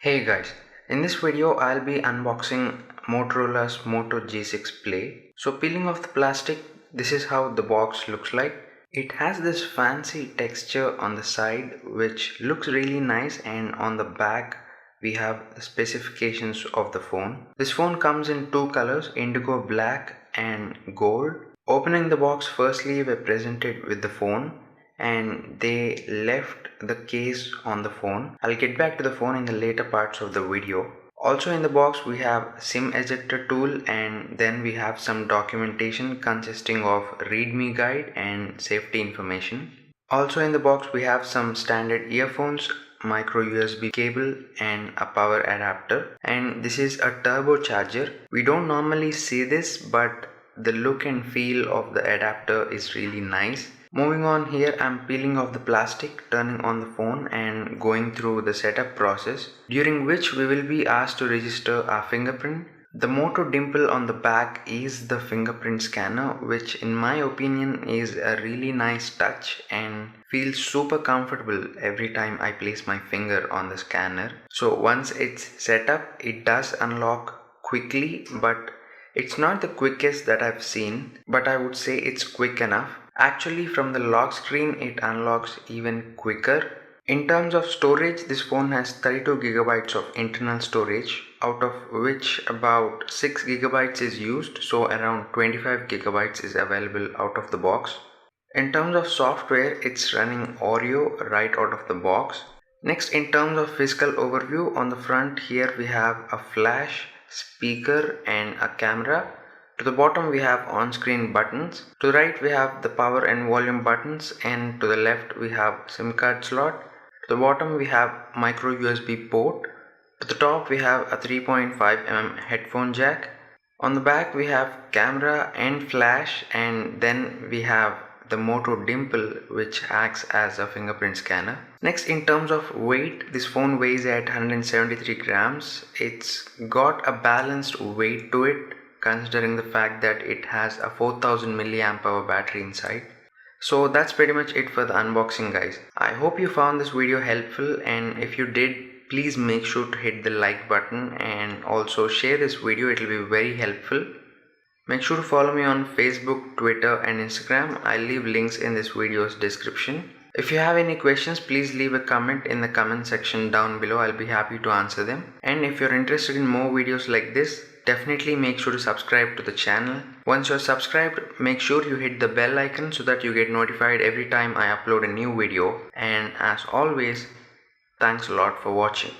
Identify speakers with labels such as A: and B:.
A: Hey guys, in this video I'll be unboxing Motorola's Moto G6 Play. So peeling off the plastic, this is how the box looks like. It has this fancy texture on the side which looks really nice, and on the back we have the specifications of the phone. This phone comes in two colors, indigo black and gold. Opening the box, firstly we're presented with the phone and they left the case on the phone. I'll get back to the phone in the later parts of the video. Also in the box we have SIM ejector tool, and then we have some documentation consisting of readme guide and safety information. Also in the box we have some standard earphones, micro USB cable and a power adapter, and this is a turbocharger. We don't normally see this, but the look and feel of the adapter is really nice. Moving on, here I'm peeling off the plastic, turning on the phone and going through the setup process, during which we will be asked to register our fingerprint. The Moto dimple on the back is the fingerprint scanner, which in my opinion is a really nice touch and feels super comfortable every time I place my finger on the scanner. So once it's set up, it does unlock quickly, but it's not the quickest that I've seen, but I would say it's quick enough. Actually, from the lock screen it unlocks even quicker. In terms of storage, this phone has 32GB of internal storage, out of which about 6GB is used, so around 25GB is available out of the box. In terms of software, it's running Oreo right out of the box. Next, in terms of physical overview, on the front here we have a flash, speaker and a camera. To the bottom we have on-screen buttons. To the right we have the power and volume buttons, and to the left we have SIM card slot. To the bottom we have micro USB port. To the top we have a 3.5mm headphone jack. On the back we have camera and flash, and then we have the Moto dimple which acts as a fingerprint scanner. Next, in terms of weight, this phone weighs at 173 grams. It's got a balanced weight to it, considering the fact that it has a 4000 mAh battery inside. So that's pretty much it for the unboxing, guys. I hope you found this video helpful, and if you did, please make sure to hit the like button and also share this video. It will be very helpful. Make sure to follow me on Facebook, Twitter and Instagram. I'll leave links in this video's description. If you have any questions, please leave a comment in the comment section down below. I'll be happy to answer them. And if you're interested in more videos like this, definitely make sure to subscribe to the channel. Once you're subscribed, make sure you hit the bell icon so that you get notified every time I upload a new video. And as always, thanks a lot for watching.